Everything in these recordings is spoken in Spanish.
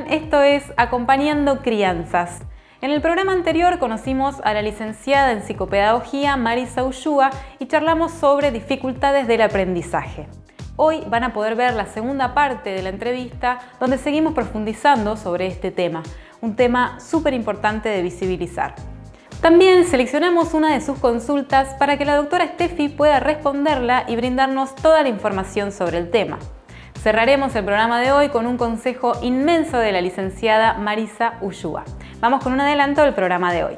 Esto es Acompañando Crianzas. En el programa anterior conocimos a la licenciada en psicopedagogía Marisa Ullúa y charlamos sobre dificultades del aprendizaje. Hoy van a poder ver la segunda parte de la entrevista donde seguimos profundizando sobre este tema, un tema súper importante de visibilizar. También seleccionamos una de sus consultas para que la doctora Steffi pueda responderla y brindarnos toda la información sobre el tema. Cerraremos el programa de hoy con un consejo inmenso de la licenciada Marisa Ullúa. Vamos con un adelanto del programa de hoy.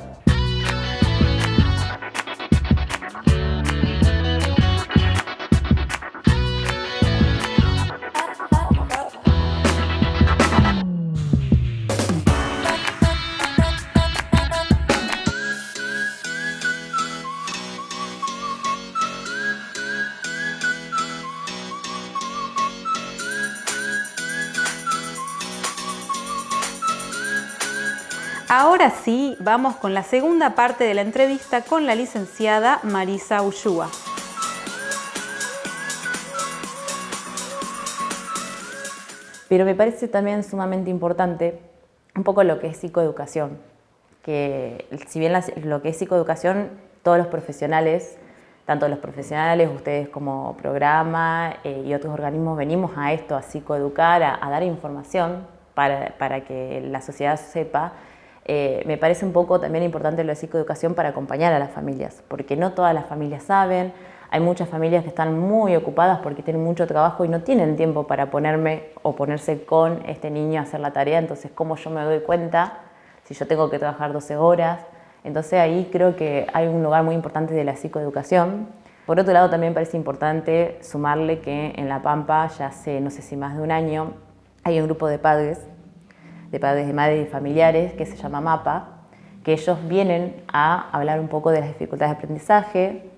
Ahora sí, vamos con la segunda parte de la entrevista con la licenciada Marisa Ullúa. Pero me parece también sumamente importante un poco lo que es psicoeducación, que si bien lo que es psicoeducación, todos los profesionales, tanto los profesionales, ustedes como programa y otros organismos venimos a esto, a psicoeducar, a dar información para que la sociedad sepa. Me parece un poco también importante lo de psicoeducación para acompañar a las familias, porque no todas las familias saben, hay muchas familias que están muy ocupadas porque tienen mucho trabajo y no tienen tiempo para ponerse con este niño a hacer la tarea, entonces ¿cómo yo me doy cuenta si yo tengo que trabajar 12 horas? Entonces ahí creo que hay un lugar muy importante de la psicoeducación. Por otro lado también parece importante sumarle que en La Pampa ya hace no sé si más de un año hay un grupo de padres, de madres y familiares, que se llama MAPA, que ellos vienen a hablar un poco de las dificultades de aprendizaje,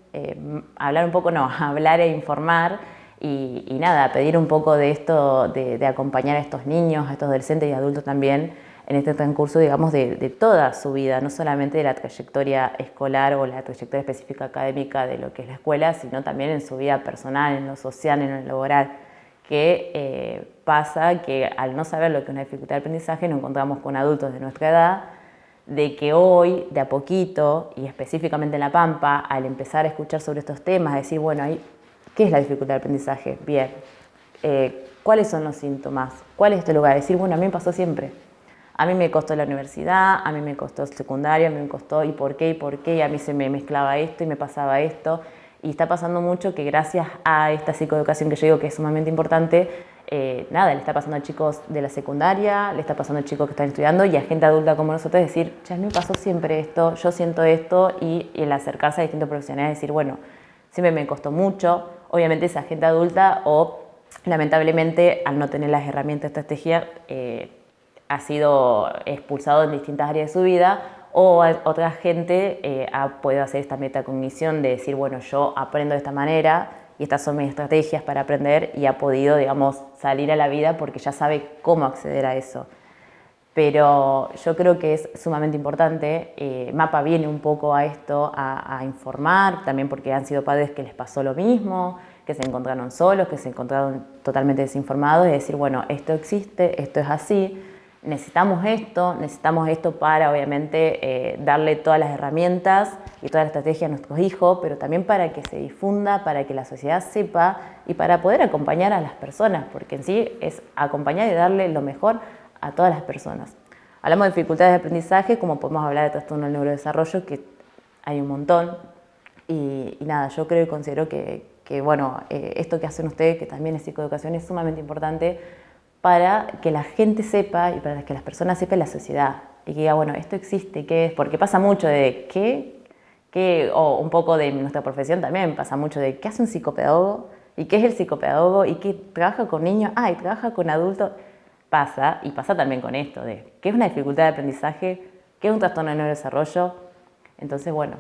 hablar e informar y nada, pedir un poco de esto, de acompañar a estos niños, a estos adolescentes y adultos también en este transcurso, digamos, de toda su vida, no solamente de la trayectoria escolar o la trayectoria específica académica de lo que es la escuela, sino también en su vida personal, en lo social, en lo laboral. Que pasa que al no saber lo que es una dificultad de aprendizaje nos encontramos con adultos de nuestra edad, de que hoy, de a poquito, y específicamente en La Pampa, al empezar a escuchar sobre estos temas, decir, bueno, ¿qué es la dificultad de aprendizaje? Bien, ¿cuáles son los síntomas? ¿Cuál es este lugar? Decir, bueno, a mí me pasó siempre. A mí me costó la universidad, a mí me costó el secundario, a mí me costó ¿y por qué? Y a mí se me mezclaba esto y me pasaba esto. Y está pasando mucho que gracias a esta psicoeducación que yo digo que es sumamente importante, le está pasando a chicos de la secundaria, le está pasando a chicos que están estudiando y a gente adulta como nosotros decir, ya me pasó siempre esto, yo siento esto y el acercarse a distintos profesionales decir, bueno, siempre me costó mucho. Obviamente esa gente adulta o lamentablemente al no tener las herramientas de estrategia ha sido expulsado en distintas áreas de su vida. O otra gente ha podido hacer esta metacognición de decir, bueno, yo aprendo de esta manera y estas son mis estrategias para aprender y ha podido, digamos, salir a la vida porque ya sabe cómo acceder a eso. Pero yo creo que es sumamente importante, MAPA viene un poco a esto, a informar, también porque han sido padres que les pasó lo mismo, que se encontraron solos, que se encontraron totalmente desinformados y decir, bueno, esto existe, esto es así. Necesitamos esto para obviamente darle todas las herramientas y toda la estrategia a nuestros hijos, pero también para que se difunda, para que la sociedad sepa y para poder acompañar a las personas, porque en sí es acompañar y darle lo mejor a todas las personas. Hablamos de dificultades de aprendizaje, como podemos hablar de trastorno del neurodesarrollo, que hay un montón, y nada, yo creo y considero que esto que hacen ustedes, que también es psicoeducación, es sumamente importante para que la gente sepa y para que las personas sepan la sociedad y que diga, bueno, esto existe, ¿qué es? Porque pasa mucho de o un poco de nuestra profesión también, pasa mucho de ¿qué hace un psicopedagogo? ¿Y qué es el psicopedagogo? ¿Y qué trabaja con niños? ¿Y trabaja con adultos? Pasa también con esto de ¿qué es una dificultad de aprendizaje? ¿Qué es un trastorno de neurodesarrollo? Entonces, bueno,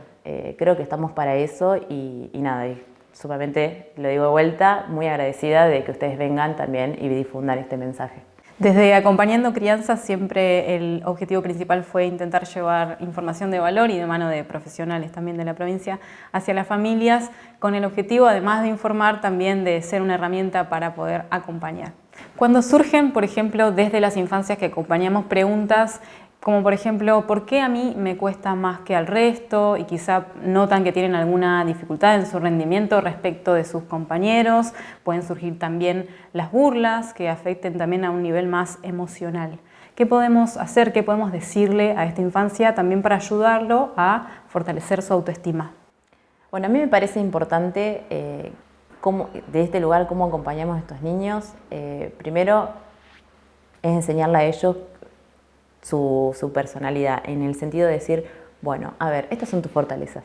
creo que estamos para eso y nada, sumamente, lo digo de vuelta, muy agradecida de que ustedes vengan también y difundan este mensaje. Desde Acompañando Crianzas siempre el objetivo principal fue intentar llevar información de valor y de mano de profesionales también de la provincia hacia las familias con el objetivo, además de informar, también de ser una herramienta para poder acompañar. Cuando surgen, por ejemplo, desde las infancias que acompañamos preguntas como por ejemplo, ¿por qué a mí me cuesta más que al resto? Y quizá notan que tienen alguna dificultad en su rendimiento respecto de sus compañeros. Pueden surgir también las burlas que afecten también a un nivel más emocional. ¿Qué podemos hacer, qué podemos decirle a esta infancia también para ayudarlo a fortalecer su autoestima? Bueno, a mí me parece importante de este lugar cómo acompañamos a estos niños. Primero es enseñarle a ellos su personalidad, en el sentido de decir, bueno, a ver, estas son tus fortalezas.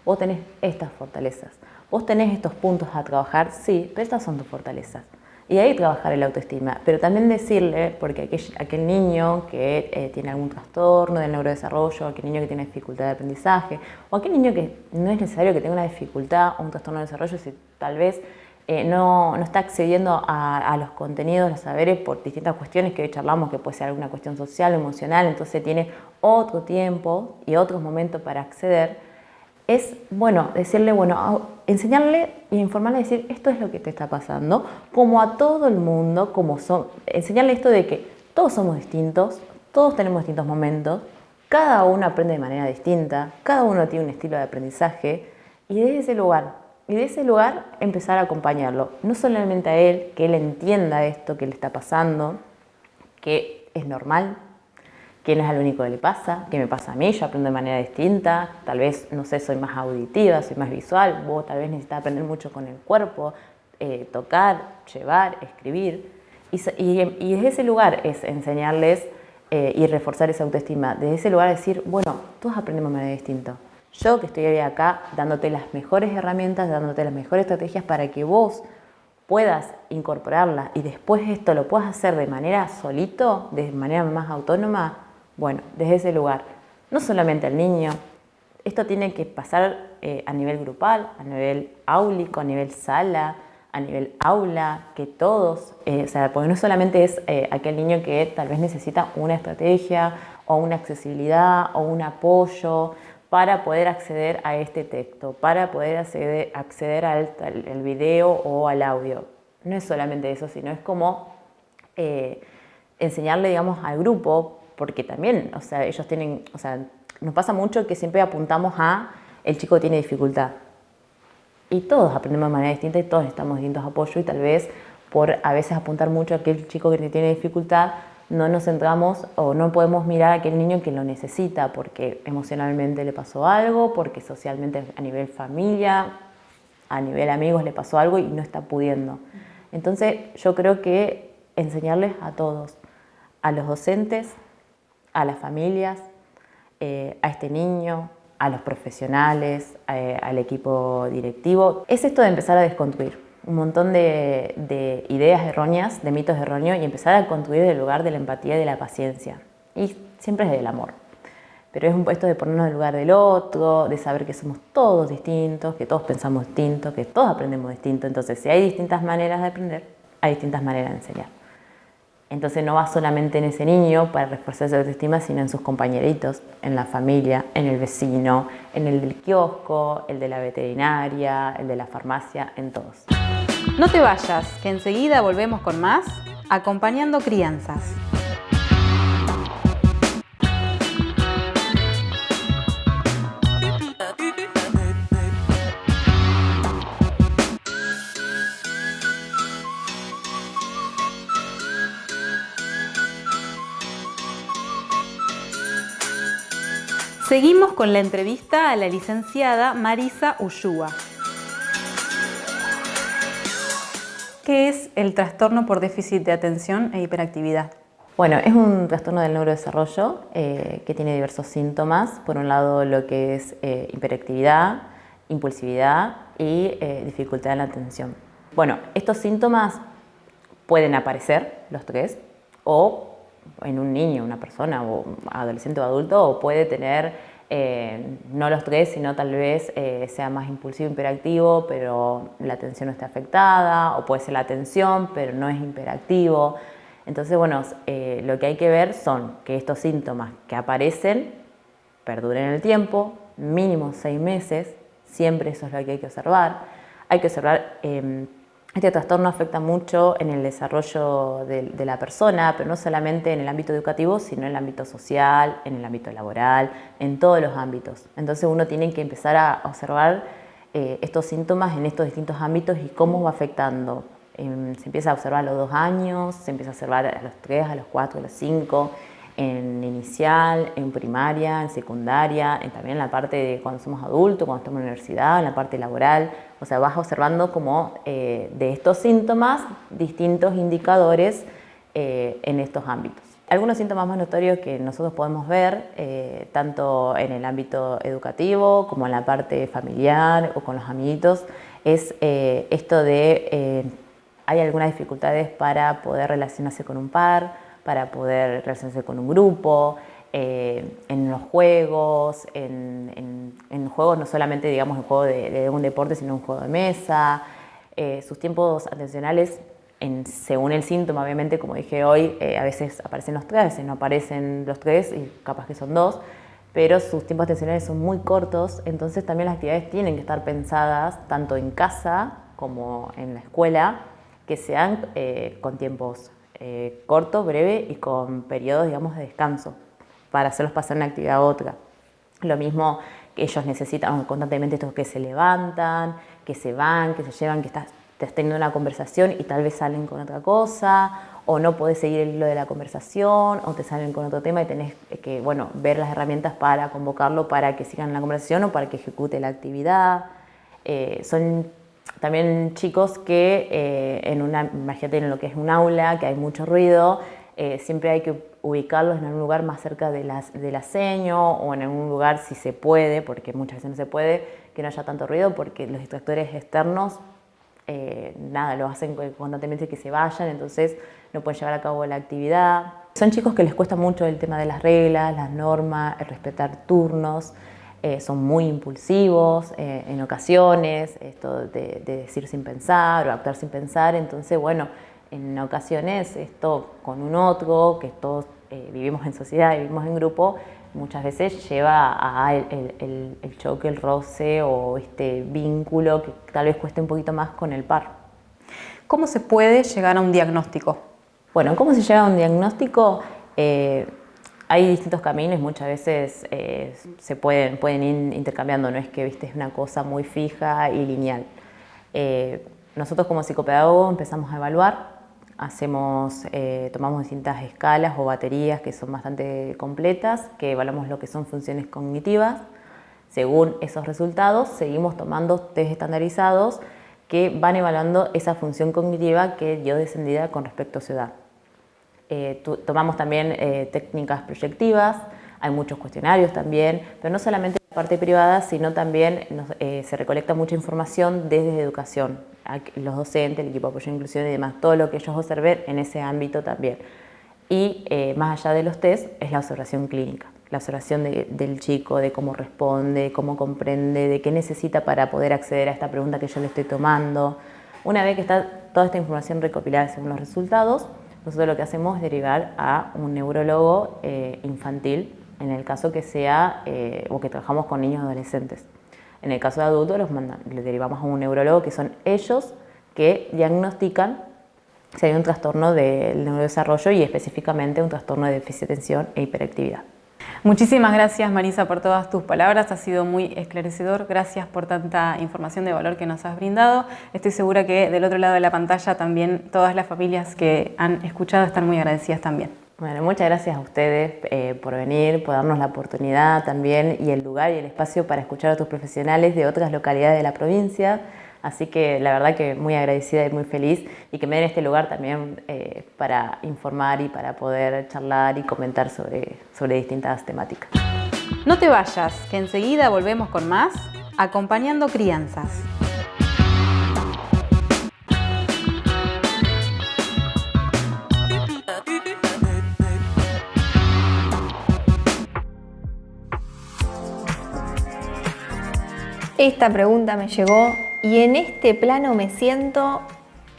Vos tenés estas fortalezas. Vos tenés estos puntos a trabajar, sí, pero estas son tus fortalezas. Y ahí trabajar el autoestima, pero también decirle, porque aquel niño que tiene algún trastorno del neurodesarrollo, aquel niño que tiene dificultad de aprendizaje, o aquel niño que no es necesario que tenga una dificultad o un trastorno de desarrollo, si tal vez no está accediendo a los contenidos, los saberes por distintas cuestiones que hoy charlamos, que puede ser alguna cuestión social, emocional, entonces tiene otro tiempo y otros momentos para acceder. Es bueno decirle, bueno, enseñarle e informarle, decir esto es lo que te está pasando, como a todo el mundo, enseñarle esto de que todos somos distintos, todos tenemos distintos momentos, cada uno aprende de manera distinta, cada uno tiene un estilo de aprendizaje, y desde ese lugar empezar a acompañarlo, no solamente a él, que él entienda esto que le está pasando, que es normal, que no es lo único que le pasa, que me pasa a mí, yo aprendo de manera distinta, tal vez, no sé, soy más auditiva, soy más visual, vos tal vez necesitas aprender mucho con el cuerpo, tocar, llevar, escribir, y desde ese lugar es enseñarles y reforzar esa autoestima, desde ese lugar decir, bueno, todos aprendemos de manera distinta. Yo que estoy hoy acá dándote las mejores herramientas, dándote las mejores estrategias para que vos puedas incorporarlas y después esto lo puedas hacer de manera solito, de manera más autónoma, bueno, desde ese lugar. No solamente al niño, esto tiene que pasar a nivel grupal, a nivel áulico, a nivel sala, a nivel aula, que todos, porque no solamente es aquel niño que tal vez necesita una estrategia o una accesibilidad o un apoyo para poder acceder a este texto, para poder acceder al video o al audio. No es solamente eso, sino es como enseñarle, digamos, al grupo, porque también, ellos tienen, nos pasa mucho que siempre apuntamos a el chico que tiene dificultad. Y todos aprendemos de manera distinta y todos necesitamos distintos apoyos y tal vez por a veces apuntar mucho a aquel chico que tiene dificultad, no nos centramos o no podemos mirar a aquel niño que lo necesita porque emocionalmente le pasó algo, porque socialmente a nivel familia, a nivel amigos le pasó algo y no está pudiendo. Entonces yo creo que enseñarles a todos, a los docentes, a las familias, a este niño, a los profesionales, al equipo directivo, es esto de empezar a desconstruir un montón de ideas erróneas, de mitos erróneos y empezar a construir el lugar de la empatía y de la paciencia. Y siempre es del amor. Pero es un puesto de ponernos en el lugar del otro, de saber que somos todos distintos, que todos pensamos distinto, que todos aprendemos distinto. Entonces, si hay distintas maneras de aprender, hay distintas maneras de enseñar. Entonces no va solamente en ese niño para reforzar su autoestima, sino en sus compañeritos, en la familia, en el vecino, en el del kiosco, el de la veterinaria, el de la farmacia, en todos. No te vayas, que enseguida volvemos con más Acompañando Crianzas. Seguimos con la entrevista a la licenciada Marisa Ushua. ¿Qué es el trastorno por déficit de atención e hiperactividad? Bueno, es un trastorno del neurodesarrollo que tiene diversos síntomas. Por un lado, lo que es hiperactividad, impulsividad y dificultad en la atención. Bueno, estos síntomas pueden aparecer, los tres, o en un niño, una persona, o adolescente o adulto, o puede tener no los tres, sino tal vez sea más impulsivo, hiperactivo, pero la atención no está afectada, o puede ser la atención, pero no es hiperactivo. Entonces, bueno, lo que hay que ver son que estos síntomas que aparecen perduren en el tiempo, mínimo 6 meses, siempre eso es lo que hay que observar. Hay que observar Este trastorno afecta mucho en el desarrollo de la persona, pero no solamente en el ámbito educativo, sino en el ámbito social, en el ámbito laboral, en todos los ámbitos. Entonces uno tiene que empezar a observar estos síntomas en estos distintos ámbitos y cómo va afectando. Se empieza a observar a los 2 años, se empieza a observar a los 3, a los 4, a los 5, en inicial, en primaria, en secundaria, también en la parte de cuando somos adultos, cuando estamos en la universidad, en la parte laboral. O sea, vas observando como de estos síntomas distintos indicadores en estos ámbitos. Algunos síntomas más notorios que nosotros podemos ver, tanto en el ámbito educativo como en la parte familiar o con los amiguitos, es esto de hay algunas dificultades para poder relacionarse con un par, para poder relacionarse con un grupo, en los juegos, en juegos no solamente digamos el juego de un deporte, sino un juego de mesa, sus tiempos atencionales, según el síntoma, obviamente, como dije hoy, a veces aparecen los 3, a veces no aparecen los 3 y capaz que son 2, pero sus tiempos atencionales son muy cortos, entonces también las actividades tienen que estar pensadas tanto en casa como en la escuela, que sean con tiempos corto, breve y con periodos, digamos, de descanso para hacerlos pasar de una actividad a otra. Lo mismo que ellos necesitan constantemente estos que se levantan, que se van, que se llevan, que estás teniendo una conversación y tal vez salen con otra cosa, o no podés seguir el hilo de la conversación, o te salen con otro tema y tenés que, bueno, ver las herramientas para convocarlo para que sigan la conversación o para que ejecute la actividad. Son también chicos que imagínate en lo que es un aula, que hay mucho ruido, siempre hay que ubicarlos en algún lugar más cerca del aseño o en algún lugar si se puede, porque muchas veces no se puede, que no haya tanto ruido porque los distractores externos lo hacen constantemente que se vayan, entonces no pueden llevar a cabo la actividad. Son chicos que les cuesta mucho el tema de las reglas, las normas, el respetar turnos. Son muy impulsivos en ocasiones, esto de decir sin pensar o actuar sin pensar, entonces bueno, en ocasiones esto con un otro, que todos vivimos en sociedad, vivimos en grupo, muchas veces lleva a el choque, el roce o este vínculo que tal vez cueste un poquito más con el par. ¿Cómo se puede llegar a un diagnóstico? Bueno, ¿cómo se llega a un diagnóstico? Hay distintos caminos, muchas veces se pueden ir intercambiando, no es que es una cosa muy fija y lineal. Nosotros como psicopedagogos empezamos a evaluar, tomamos distintas escalas o baterías que son bastante completas, que evaluamos lo que son funciones cognitivas. Según esos resultados, seguimos tomando test estandarizados que van evaluando esa función cognitiva que dio descendida con respecto a su edad. Tomamos también técnicas proyectivas, hay muchos cuestionarios también, pero no solamente en la parte privada, sino también se recolecta mucha información desde educación, los docentes, el equipo de apoyo de inclusión y demás, todo lo que ellos observen en ese ámbito también. Y más allá de los test es la observación clínica, la observación del chico, de cómo responde, cómo comprende, de qué necesita para poder acceder a esta pregunta que yo le estoy tomando. Una vez que está toda esta información recopilada según los resultados, nosotros lo que hacemos es derivar a un neurólogo infantil, en el caso que sea, o que trabajamos con niños y adolescentes. En el caso de adultos les derivamos a un neurólogo, que son ellos que diagnostican si hay un trastorno del neurodesarrollo y específicamente un trastorno de déficit de atención e hiperactividad. Muchísimas gracias, Marisa, por todas tus palabras. Ha sido muy esclarecedor. Gracias por tanta información de valor que nos has brindado. Estoy segura que del otro lado de la pantalla también todas las familias que han escuchado están muy agradecidas también. Bueno, muchas gracias a ustedes por venir, por darnos la oportunidad también y el lugar y el espacio para escuchar a otros profesionales de otras localidades de la provincia. Así que la verdad que muy agradecida y muy feliz y que me den este lugar también para informar y para poder charlar y comentar sobre distintas temáticas. No te vayas, que enseguida volvemos con más Acompañando Crianzas. Esta pregunta me llegó y en este plano me siento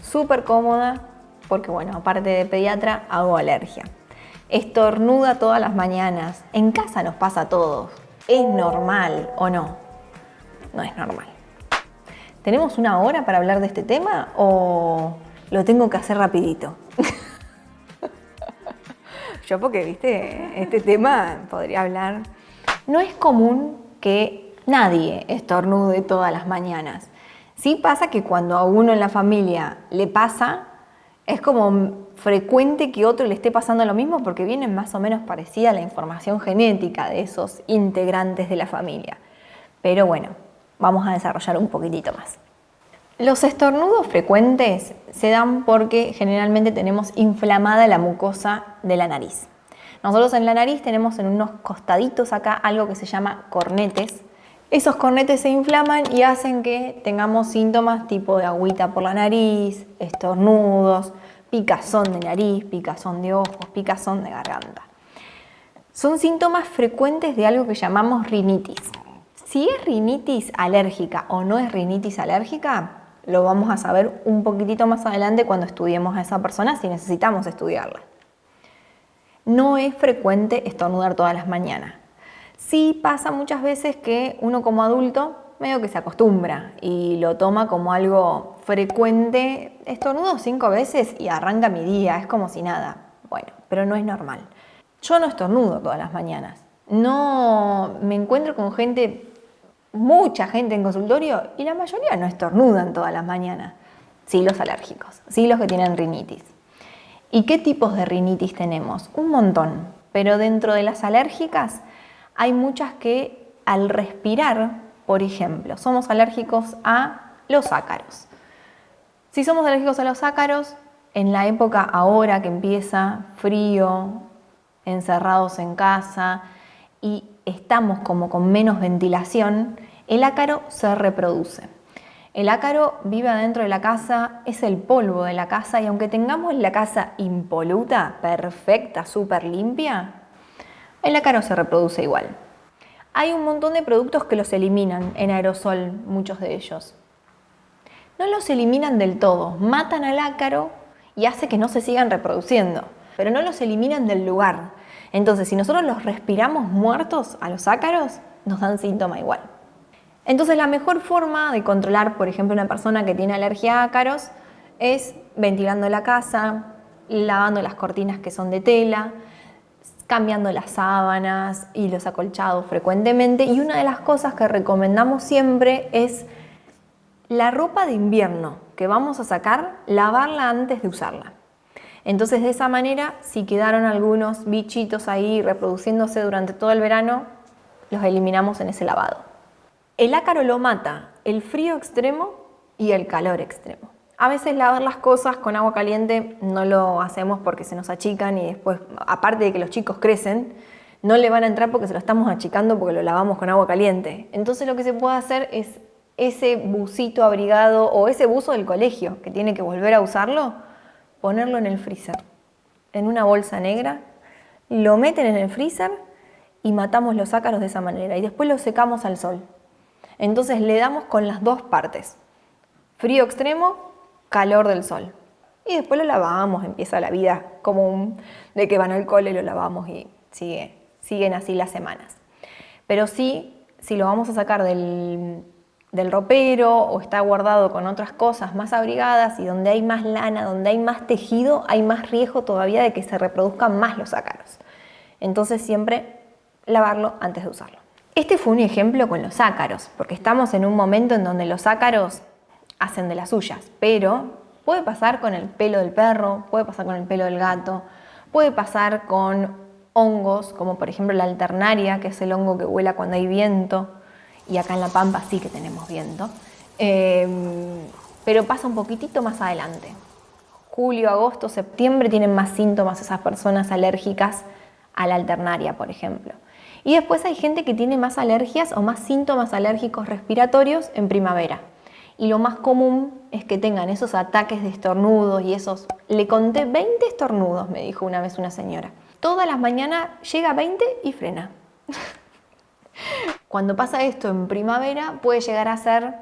súper cómoda porque, bueno, aparte de pediatra, hago alergia. Estornuda todas las mañanas. En casa nos pasa a todos. ¿Es normal o no? No es normal. ¿Tenemos una hora para hablar de este tema o lo tengo que hacer rapidito? Yo porque, viste, este tema podría hablar. No es común que nadie estornude todas las mañanas. Sí pasa que cuando a uno en la familia le pasa, es como frecuente que otro le esté pasando lo mismo porque viene más o menos parecida la información genética de esos integrantes de la familia. Pero bueno, vamos a desarrollar un poquitito más. Los estornudos frecuentes se dan porque generalmente tenemos inflamada la mucosa de la nariz. Nosotros en la nariz tenemos en unos costaditos acá algo que se llama cornetes. Esos cornetes se inflaman y hacen que tengamos síntomas tipo de agüita por la nariz, estornudos, picazón de nariz, picazón de ojos, picazón de garganta. Son síntomas frecuentes de algo que llamamos rinitis. Si es rinitis alérgica o no es rinitis alérgica, lo vamos a saber un poquitito más adelante cuando estudiemos a esa persona, si necesitamos estudiarla. No es frecuente estornudar todas las mañanas. Sí pasa muchas veces que uno como adulto medio que se acostumbra y lo toma como algo frecuente. Estornudo 5 veces y arranca mi día, es como si nada. Bueno, pero no es normal. Yo no estornudo todas las mañanas. No me encuentro con mucha gente en consultorio y la mayoría no estornudan todas las mañanas. Sí los alérgicos, sí los que tienen rinitis. ¿Y qué tipos de rinitis tenemos? Un montón, pero dentro de las alérgicas hay muchas que al respirar, por ejemplo, somos alérgicos a los ácaros. Si somos alérgicos a los ácaros, en la época ahora que empieza frío, encerrados en casa y estamos como con menos ventilación, el ácaro se reproduce. El ácaro vive adentro de la casa, es el polvo de la casa y aunque tengamos la casa impoluta, perfecta, súper limpia, el ácaro se reproduce igual. Hay un montón de productos que los eliminan en aerosol, muchos de ellos. No los eliminan del todo, matan al ácaro y hace que no se sigan reproduciendo, pero no los eliminan del lugar. Entonces, si nosotros los respiramos muertos a los ácaros, nos dan síntoma igual. Entonces, la mejor forma de controlar, por ejemplo, una persona que tiene alergia a ácaros es ventilando la casa, lavando las cortinas que son de tela, cambiando las sábanas y los acolchados frecuentemente. Y una de las cosas que recomendamos siempre es la ropa de invierno que vamos a sacar, lavarla antes de usarla. Entonces, de esa manera, si quedaron algunos bichitos ahí reproduciéndose durante todo el verano, los eliminamos en ese lavado. El ácaro lo mata el frío extremo y el calor extremo. A veces lavar las cosas con agua caliente no lo hacemos porque se nos achican y después, aparte de que los chicos crecen, no le van a entrar porque se lo estamos achicando porque lo lavamos con agua caliente. Entonces lo que se puede hacer es ese busito abrigado o ese buzo del colegio que tiene que volver a usarlo, ponerlo en el freezer, en una bolsa negra, lo meten en el freezer y matamos los ácaros de esa manera y después los secamos al sol. Entonces le damos con las dos partes, frío extremo, calor del sol. Y después lo lavamos, empieza la vida común de que van al cole, lo lavamos y siguen así las semanas. Pero sí, si lo vamos a sacar del ropero o está guardado con otras cosas más abrigadas y donde hay más lana, donde hay más tejido, hay más riesgo todavía de que se reproduzcan más los ácaros. Entonces siempre lavarlo antes de usarlo. Este fue un ejemplo con los ácaros, porque estamos en un momento en donde los ácaros hacen de las suyas, pero puede pasar con el pelo del perro, puede pasar con el pelo del gato, puede pasar con hongos, como por ejemplo la alternaria, que es el hongo que vuela cuando hay viento, y acá en La Pampa sí que tenemos viento, pero pasa un poquitito más adelante. Julio, agosto, septiembre tienen más síntomas esas personas alérgicas a la alternaria, por ejemplo. Y después hay gente que tiene más alergias o más síntomas alérgicos respiratorios en primavera. Y lo más común es que tengan esos ataques de estornudos y esos... Le conté 20 estornudos, me dijo una vez una señora. Todas las mañanas llega a 20 y frena. Cuando pasa esto en primavera puede llegar a ser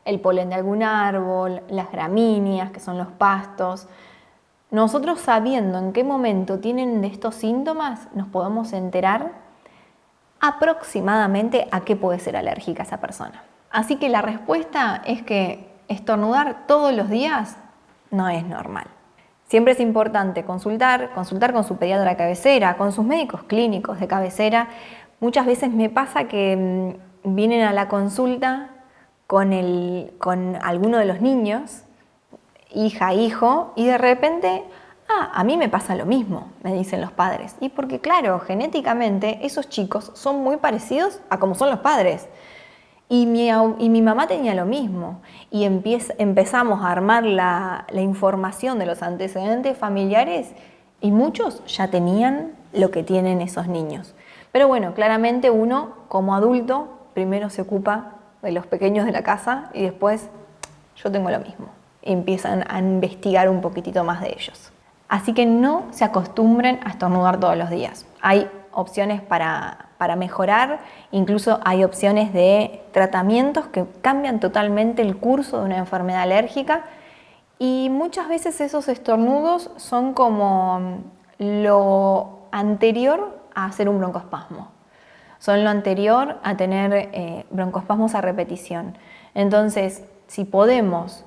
el polen de algún árbol, las gramíneas, que son los pastos. Nosotros sabiendo en qué momento tienen de estos síntomas, nos podemos enterar aproximadamente a qué puede ser alérgica esa persona. Así que la respuesta es que estornudar todos los días no es normal. Siempre es importante consultar con su pediatra de cabecera, con sus médicos clínicos de cabecera. Muchas veces me pasa que vienen a la consulta con alguno de los niños, hija, hijo, y de repente, a mí me pasa lo mismo, me dicen los padres. Y porque claro, genéticamente esos chicos son muy parecidos a como son los padres. Y mi mamá tenía lo mismo. Y empezamos a armar la información de los antecedentes familiares y muchos ya tenían lo que tienen esos niños. Pero bueno, claramente uno como adulto primero se ocupa de los pequeños de la casa y después yo tengo lo mismo. Y empiezan a investigar un poquitito más de ellos. Así que no se acostumbren a estornudar todos los días. Hay opciones para mejorar, incluso hay opciones de tratamientos que cambian totalmente el curso de una enfermedad alérgica y muchas veces esos estornudos son como lo anterior a hacer un broncoespasmo. Son lo anterior a tener broncoespasmos a repetición. Entonces, si podemos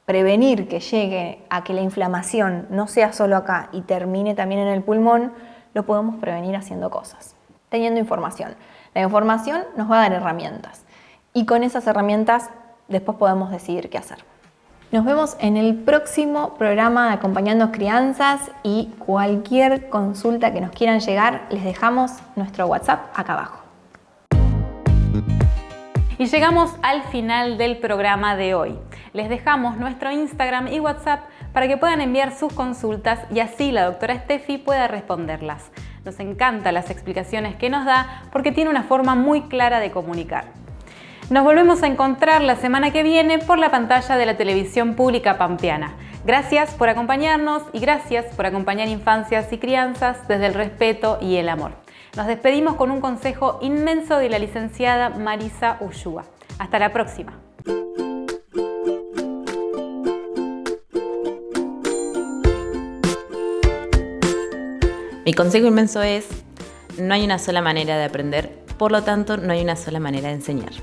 prevenir que llegue a que la inflamación no sea solo acá y termine también en el pulmón, lo podemos prevenir haciendo cosas, teniendo información. La información nos va a dar herramientas y con esas herramientas después podemos decidir qué hacer. Nos vemos en el próximo programa de Acompañando Crianzas y cualquier consulta que nos quieran llegar, les dejamos nuestro WhatsApp acá abajo. Y llegamos al final del programa de hoy. Les dejamos nuestro Instagram y WhatsApp para que puedan enviar sus consultas y así la doctora Steffi pueda responderlas. Nos encantan las explicaciones que nos da porque tiene una forma muy clara de comunicar. Nos volvemos a encontrar la semana que viene por la pantalla de la televisión pública pampeana. Gracias por acompañarnos y gracias por acompañar infancias y crianzas desde el respeto y el amor. Nos despedimos con un consejo inmenso de la licenciada Marisa Ushua. Hasta la próxima. Mi consejo inmenso es: no hay una sola manera de aprender, por lo tanto no hay una sola manera de enseñar.